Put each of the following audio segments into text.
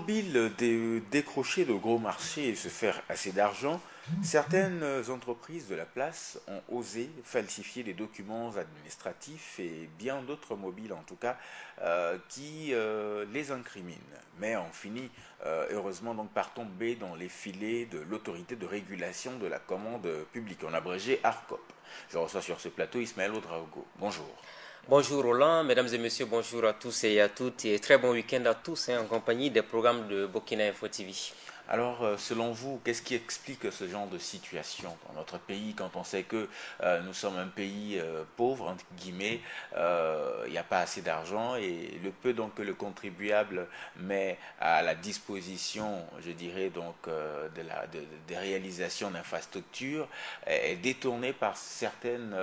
mobile de décrocher de gros marchés et se faire assez d'argent, certaines entreprises de la place ont osé falsifier des documents administratifs et bien d'autres mobiles en tout cas qui les incriminent. Mais on finit heureusement donc par tomber dans les filets de l'autorité de régulation de la commande publique, en abrégé ARCOP. Je reçois sur ce plateau Ismaël Oudraogo. Bonjour. Bonjour Roland, mesdames et messieurs, bonjour à tous et à toutes et très bon week-end à tous en compagnie des programmes de Burkina Info TV. Alors, selon vous, qu'est-ce qui explique ce genre de situation dans notre pays quand on sait que nous sommes un pays pauvre, entre guillemets, il n'y a pas assez d'argent et le peu donc que le contribuable met à la disposition, je dirais donc, des réalisations d'infrastructures est détourné par certaines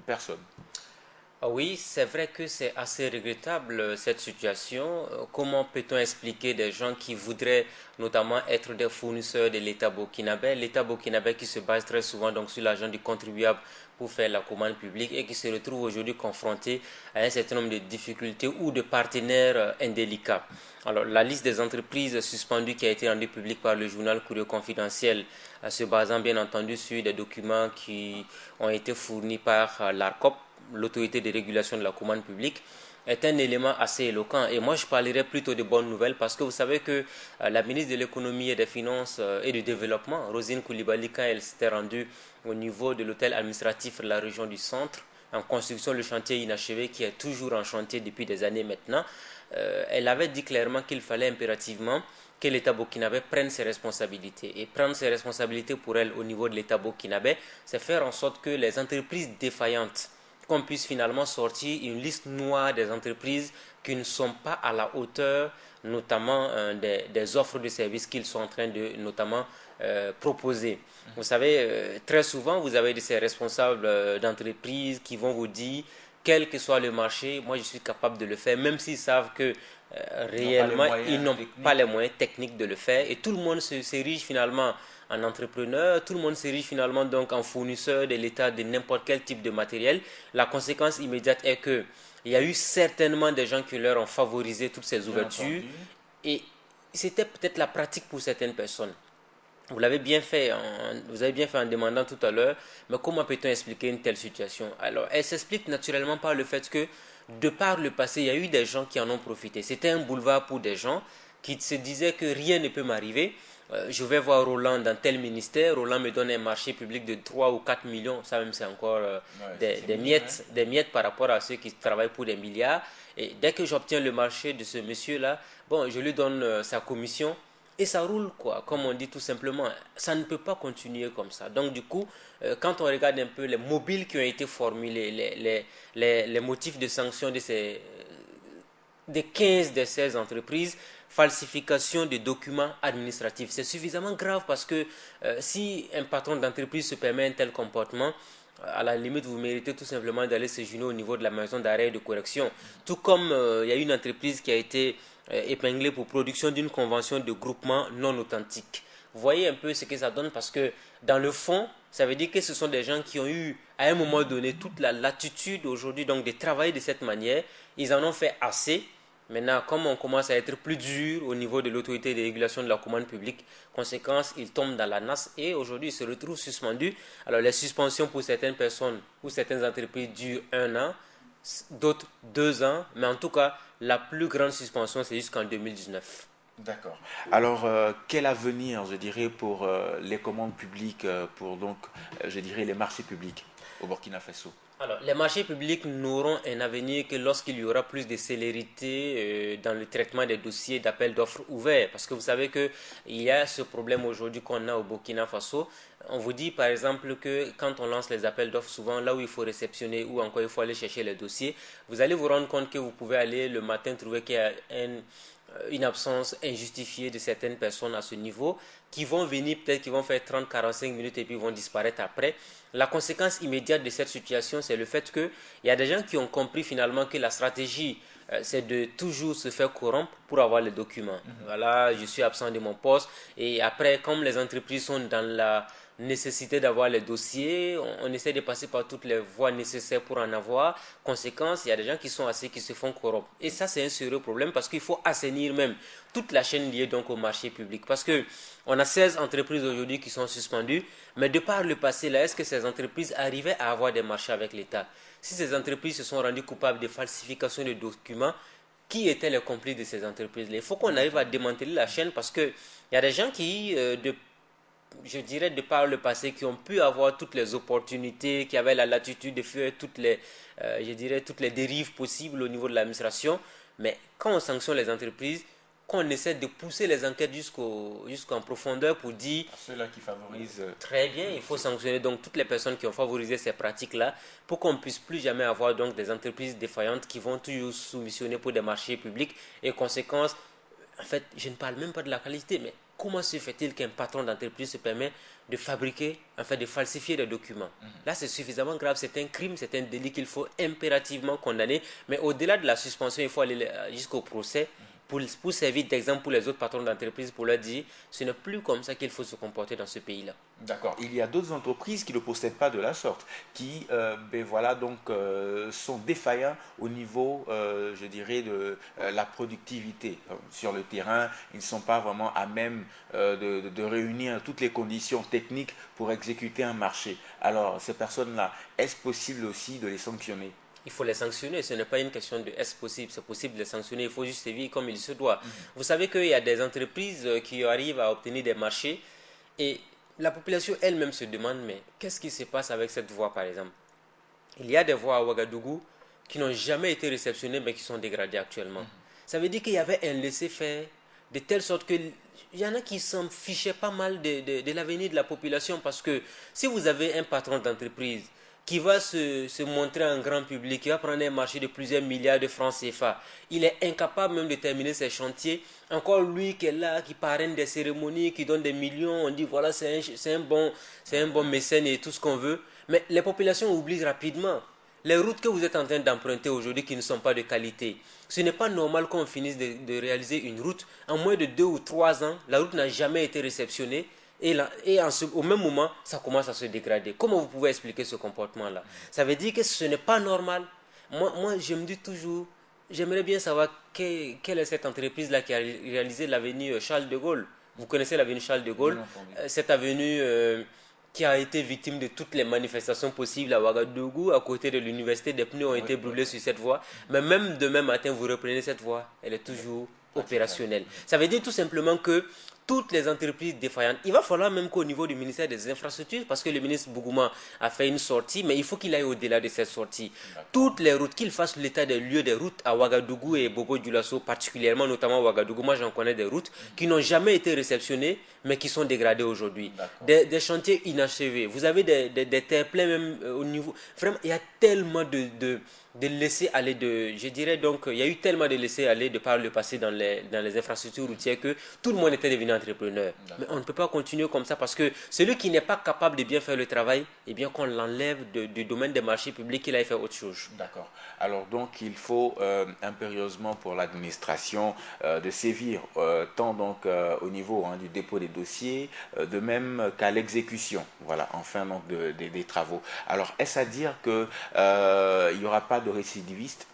personnes. Ah oui, c'est vrai que c'est assez regrettable cette situation. Comment peut-on expliquer des gens qui voudraient notamment être des fournisseurs de l'État burkinabé qui se base très souvent donc sur l'argent du contribuable pour faire la commande publique et qui se retrouve aujourd'hui confronté à un certain nombre de difficultés ou de partenaires indélicats. Alors, la liste des entreprises suspendues qui a été rendue publique par le journal Courrier Confidentiel, se basant bien entendu sur des documents qui ont été fournis par l'ARCOP, l'autorité de régulation de la commande publique, est un élément assez éloquent. Et moi, je parlerai plutôt de bonnes nouvelles parce que vous savez que la ministre de l'économie et des finances et du développement, Rosine Koulibaly, quand elle s'était rendue au niveau de l'hôtel administratif de la région du centre, en construction, le chantier inachevé qui est toujours en chantier depuis des années maintenant, elle avait dit clairement qu'il fallait impérativement que l'État burkinabé prenne ses responsabilités. Et prendre ses responsabilités pour elle au niveau de l'État burkinabé, c'est faire en sorte que les entreprises défaillantes, qu'on puisse finalement sortir une liste noire des entreprises qui ne sont pas à la hauteur, notamment des offres de services qu'ils sont en train de notamment proposer. Vous savez, très souvent, vous avez de ces responsables d'entreprises qui vont vous dire, quel que soit le marché, moi je suis capable de le faire, même s'ils savent que réellement, ils n'ont pas les moyens techniques de le faire. Et tout le monde s'érige finalement en entrepreneur, tout le monde s'érige finalement donc en fournisseur de l'État de n'importe quel type de matériel. La conséquence immédiate est que il y a eu certainement des gens qui leur ont favorisé toutes ces ouvertures et c'était peut-être la pratique pour certaines personnes. Vous avez bien fait en demandant tout à l'heure, mais comment peut-on expliquer une telle situation? Alors, elle s'explique naturellement par le fait que, de par le passé, il y a eu des gens qui en ont profité. C'était un boulevard pour des gens qui se disaient que rien ne peut m'arriver. Je vais voir Roland dans tel ministère, Roland me donne un marché public de 3 ou 4 millions, ça même c'est encore des miettes par rapport à ceux qui travaillent pour des milliards. Et dès que j'obtiens le marché de ce monsieur-là, bon, je lui donne sa commission. Et ça roule, quoi, comme on dit tout simplement. Ça ne peut pas continuer comme ça. Donc, du coup, quand on regarde un peu les mobiles qui ont été formulés, les motifs de sanction des 15 de ces entreprises, falsification de documents administratifs, c'est suffisamment grave parce que si un patron d'entreprise se permet un tel comportement, à la limite, vous méritez tout simplement d'aller séjourner au niveau de la maison d'arrêt et de correction. Tout comme il y a une entreprise qui a été épinglée pour production d'une convention de groupement non authentique. Vous voyez un peu ce que ça donne parce que dans le fond, ça veut dire que ce sont des gens qui ont eu à un moment donné toute la latitude aujourd'hui donc de travailler de cette manière. Ils en ont fait assez. Maintenant, comme on commence à être plus dur au niveau de l'autorité de régulation de la commande publique, conséquence, ils tombent dans la nasse et aujourd'hui ils se retrouvent suspendus. Alors les suspensions pour certaines personnes ou certaines entreprises durent 1 an, d'autres 2 ans, mais en tout cas, la plus grande suspension c'est jusqu'en 2019. D'accord. Alors, quel avenir, je dirais, pour les commandes publiques, pour donc, je dirais, les marchés publics au Burkina Faso? Alors, les marchés publics n'auront un avenir que lorsqu'il y aura plus de célérité dans le traitement des dossiers d'appel d'offres ouverts. Parce que vous savez qu'il y a ce problème aujourd'hui qu'on a au Burkina Faso. On vous dit par exemple que quand on lance les appels d'offres, souvent là où il faut réceptionner ou encore il faut aller chercher les dossiers, vous allez vous rendre compte que vous pouvez aller le matin trouver qu'il y a une absence injustifiée de certaines personnes à ce niveau qui vont venir, peut-être qui vont faire 30-45 minutes et puis vont disparaître après. La conséquence immédiate de cette situation, c'est le fait qu'il y a des gens qui ont compris finalement que la stratégie, c'est de toujours se faire corrompre pour avoir les documents. Voilà, je suis absent de mon poste et après, comme les entreprises sont dans nécessité d'avoir les dossiers, on essaie de passer par toutes les voies nécessaires pour en avoir. Conséquence, il y a des gens qui se font corrompre. Et ça, c'est un sérieux problème parce qu'il faut assainir même toute la chaîne liée donc au marché public. Parce que on a 16 entreprises aujourd'hui qui sont suspendues, mais de par le passé, là, est-ce que ces entreprises arrivaient à avoir des marchés avec l'État? Si ces entreprises se sont rendues coupables de falsification de documents, qui étaient les complices de ces entreprises-là? Il faut qu'on arrive à démanteler la chaîne parce qu'il y a des gens qui, je dirais, de par le passé, qui ont pu avoir toutes les opportunités, qui avaient la latitude de faire je dirais, toutes les dérives possibles au niveau de l'administration. Mais quand on sanctionne les entreprises, qu'on essaie de pousser les enquêtes jusqu'en profondeur pour dire ceux-là qui favorisent. Très bien, il faut sanctionner donc toutes les personnes qui ont favorisé ces pratiques-là pour qu'on ne puisse plus jamais avoir donc des entreprises défaillantes qui vont toujours soumissionner pour des marchés publics et conséquence, en fait, je ne parle même pas de la qualité, mais comment se fait-il qu'un patron d'entreprise se permet de fabriquer, en fait, de falsifier des documents? Là, c'est suffisamment grave, c'est un crime, c'est un délit qu'il faut impérativement condamner, mais au-delà de la suspension, il faut aller jusqu'au procès pour servir d'exemple pour les autres patrons d'entreprise, pour leur dire ce n'est plus comme ça qu'il faut se comporter dans ce pays-là. D'accord. Il y a d'autres entreprises qui ne procèdent pas de la sorte, qui voilà, donc, sont défaillants au niveau, je dirais, de la productivité. Sur le terrain, ils ne sont pas vraiment à même de réunir toutes les conditions techniques pour exécuter un marché. Alors, ces personnes-là, est-ce possible aussi de les sanctionner? Il faut les sanctionner, ce n'est pas une question de est-ce possible, c'est possible de les sanctionner, il faut juste sévir comme il se doit. Vous savez qu'il y a des entreprises qui arrivent à obtenir des marchés et la population elle-même se demande mais qu'est-ce qui se passe avec cette voie par exemple? Il y a des voies à Ouagadougou qui n'ont jamais été réceptionnées mais qui sont dégradées actuellement. Ça veut dire qu'il y avait un laisser-faire de telle sorte que il y en a qui s'en fichaient pas mal de l'avenir de la population parce que si vous avez un patron d'entreprise qui va se montrer en grand public, qui va prendre un marché de plusieurs milliards de francs CFA. Il est incapable même de terminer ses chantiers. Encore lui qui est là, qui parraine des cérémonies, qui donne des millions, on dit voilà c'est un bon mécène et tout ce qu'on veut. Mais les populations oublient rapidement. Les routes que vous êtes en train d'emprunter aujourd'hui qui ne sont pas de qualité, ce n'est pas normal qu'on finisse de réaliser une route. En moins de 2 ou 3 ans, la route n'a jamais été réceptionnée. Au même moment, ça commence à se dégrader. Comment vous pouvez expliquer ce comportement-là? Ça veut dire que ce n'est pas normal. Moi, je me dis toujours, j'aimerais bien savoir quelle est cette entreprise-là qui a réalisé l'avenue Charles de Gaulle. Vous connaissez l'avenue Charles de Gaulle? Cette avenue qui a été victime de toutes les manifestations possibles à Ouagadougou, à côté de l'université, des pneus ont été brûlés sur cette voie. Mais même demain matin, vous reprenez cette voie, elle est toujours opérationnelle. Ça veut dire tout simplement que toutes les entreprises défaillantes, il va falloir même qu'au niveau du ministère des Infrastructures, parce que le ministre Bougouma a fait une sortie, mais il faut qu'il aille au-delà de cette sortie. Toutes les routes, qu'il fasse l'état des lieux des routes à Ouagadougou et Bobo-Dioulasso, particulièrement, notamment à Ouagadougou, moi j'en connais des routes qui n'ont jamais été réceptionnées, mais qui sont dégradées aujourd'hui. Des chantiers inachevés. Vous avez des terre-pleins même au niveau... Vraiment, il y a tellement de laisser aller je dirais donc il y a eu tellement de laisser aller de par le passé dans les infrastructures routières que tout le monde était devenu entrepreneur. Mais on ne peut pas continuer comme ça parce que celui qui n'est pas capable de bien faire le travail, eh bien qu'on l'enlève du domaine des marchés publics, qu'il aille faire autre chose. D'accord. Alors donc il faut impérieusement pour l'administration de sévir tant donc au niveau du dépôt des dossiers, de même qu'à l'exécution. Voilà, enfin donc des travaux. Alors est-ce à dire que il n'y aura pas de récidivistes?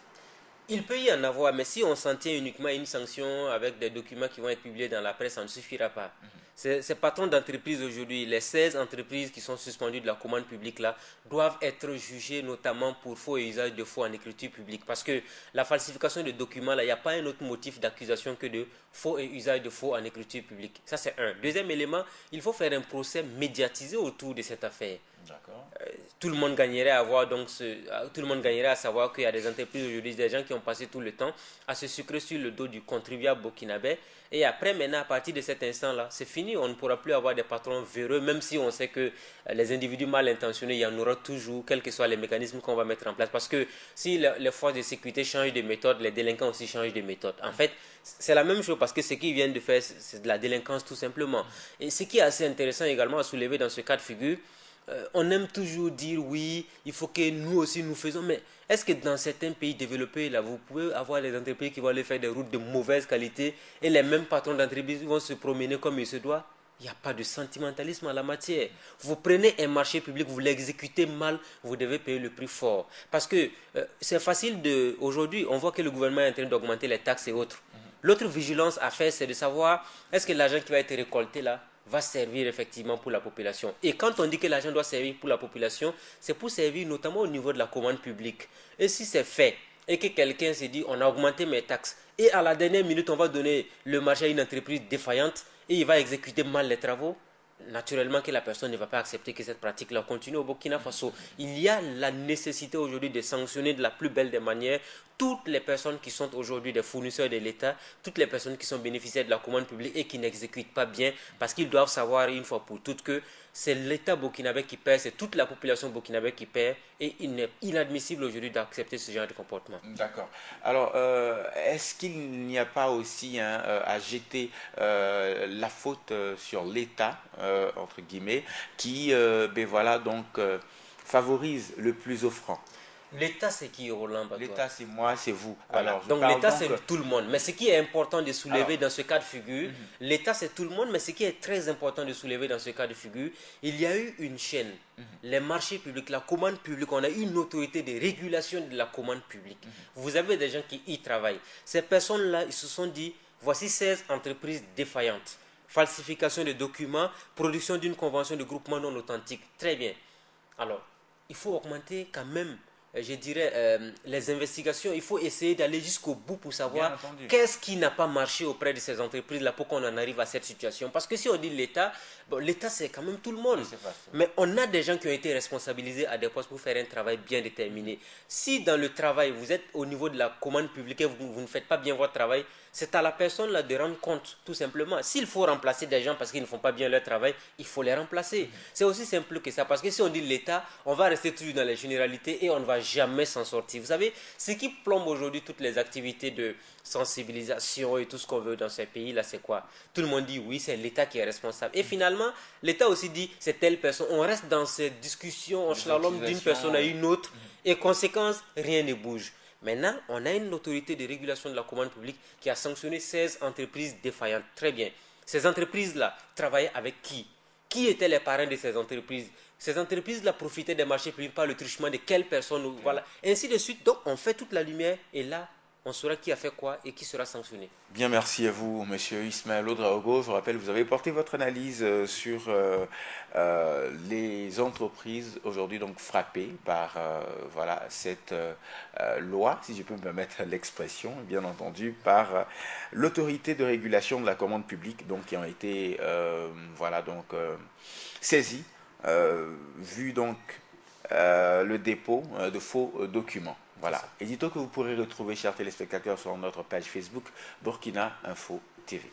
Il peut y en avoir, mais si on s'en tient uniquement à une sanction avec des documents qui vont être publiés dans la presse, ça ne suffira pas. Ces patrons d'entreprise aujourd'hui, les 16 entreprises qui sont suspendues de la commande publique là, doivent être jugés notamment pour faux et usage de faux en écriture publique. Parce que la falsification de documents, là, il n'y a pas un autre motif d'accusation que de faux et usage de faux en écriture publique. Ça, c'est un. Deuxième élément, il faut faire un procès médiatisé autour de cette affaire. Tout le monde gagnerait à avoir tout le monde gagnerait à savoir qu'il y a des entreprises aujourd'hui, des gens qui ont passé tout le temps à se sucrer sur le dos du contribuable burkinabé. Et après, maintenant, à partir de cet instant-là, c'est fini. On ne pourra plus avoir des patrons véreux, même si on sait que les individus mal intentionnés, il y en aura toujours, quels que soient les mécanismes qu'on va mettre en place. Parce que si les forces de sécurité changent de méthode, les délinquants aussi changent de méthode. En fait, c'est la même chose parce que ce qu'ils viennent de faire, c'est de la délinquance tout simplement. Et ce qui est assez intéressant également à soulever dans ce cas de figure, on aime toujours dire oui, il faut que nous aussi nous faisons, mais est-ce que dans certains pays développés, là, vous pouvez avoir des entreprises qui vont aller faire des routes de mauvaise qualité et les mêmes patrons d'entreprise vont se promener comme il se doit? Il n'y a pas de sentimentalisme en la matière. Vous prenez un marché public, vous l'exécutez mal, vous devez payer le prix fort. Parce que c'est facile de... Aujourd'hui, on voit que le gouvernement est en train d'augmenter les taxes et autres. L'autre vigilance à faire, c'est de savoir est-ce que l'argent qui va être récolté là va servir effectivement pour la population. Et quand on dit que l'argent doit servir pour la population, c'est pour servir notamment au niveau de la commande publique. Et si c'est fait, et que quelqu'un se dit on a augmenté mes taxes, et à la dernière minute on va donner le marché à une entreprise défaillante, et il va exécuter mal les travaux, naturellement que la personne ne va pas accepter que cette pratique-là continue au Burkina Faso. Il y a la nécessité aujourd'hui de sanctionner de la plus belle des manières toutes les personnes qui sont aujourd'hui des fournisseurs de l'État, toutes les personnes qui sont bénéficiaires de la commande publique et qui n'exécutent pas bien, parce qu'ils doivent savoir une fois pour toutes que c'est l'État burkinabé qui perd, c'est toute la population burkinabé qui perd, et il n'est inadmissible aujourd'hui d'accepter ce genre de comportement. D'accord. Alors, est-ce qu'il n'y a pas aussi à jeter la faute sur l'État, entre guillemets, qui ben voilà, donc, favorise le plus offrant? L'État, c'est qui, Roland Batois? L'État, c'est moi, c'est vous. Voilà. Alors, je Donc parle l'État, donc... c'est tout le monde. Mais ce qui est important de soulever Alors, dans ce cas de figure, l'État, c'est tout le monde, mais ce qui est très important de soulever dans ce cas de figure, il y a eu une chaîne, les marchés publics, la commande publique, on a eu une autorité de régulation de la commande publique. Vous avez des gens qui y travaillent. Ces personnes-là, ils se sont dit, voici 16 entreprises défaillantes. Falsification de documents, production d'une convention de groupement non authentique. Très bien. Alors, il faut augmenter quand même, je dirais, les investigations. Il faut essayer d'aller jusqu'au bout pour savoir qu'est-ce qui n'a pas marché auprès de ces entreprises-là pour qu'on en arrive à cette situation. Parce que si on dit l'État, bon, l'État c'est quand même tout le monde. Mais on a des gens qui ont été responsabilisés à des postes pour faire un travail bien déterminé. Si dans le travail, vous êtes au niveau de la commande publique et vous ne faites pas bien votre travail, c'est à la personne là de rendre compte, tout simplement. S'il faut remplacer des gens parce qu'ils ne font pas bien leur travail, il faut les remplacer. C'est aussi simple que ça. Parce que si on dit l'État, on va rester toujours dans les généralités et on ne va jamais s'en sortir. Vous savez, ce qui plombe aujourd'hui toutes les activités de sensibilisation et tout ce qu'on veut dans ces pays-là, c'est quoi? Tout le monde dit oui, c'est l'État qui est responsable. Et finalement, l'État aussi dit c'est telle personne. On reste dans cette discussion en slalom d'une personne à une autre et conséquence, rien ne bouge. Maintenant, on a une autorité de régulation de la commande publique qui a sanctionné 16 entreprises défaillantes. Très bien. Ces entreprises-là travaillaient avec qui? Qui étaient les parrains de ces entreprises? Ces entreprises-là profitaient des marchés publics par le truchement de quelles personnes? Voilà. Ainsi de suite. Donc, on fait toute la lumière et là, on saura qui a fait quoi et qui sera sanctionné. Bien, merci à vous, monsieur Ismaël Ouedraogo. Je rappelle, vous avez porté votre analyse sur les entreprises aujourd'hui donc frappées par voilà, cette loi, si je peux me permettre l'expression, bien entendu, par l'autorité de régulation de la commande publique, donc qui ont été voilà, donc, saisies, vu donc le dépôt de faux documents. Voilà. Édito que vous pourrez retrouver, chers téléspectateurs, sur notre page Facebook Burkina Info TV.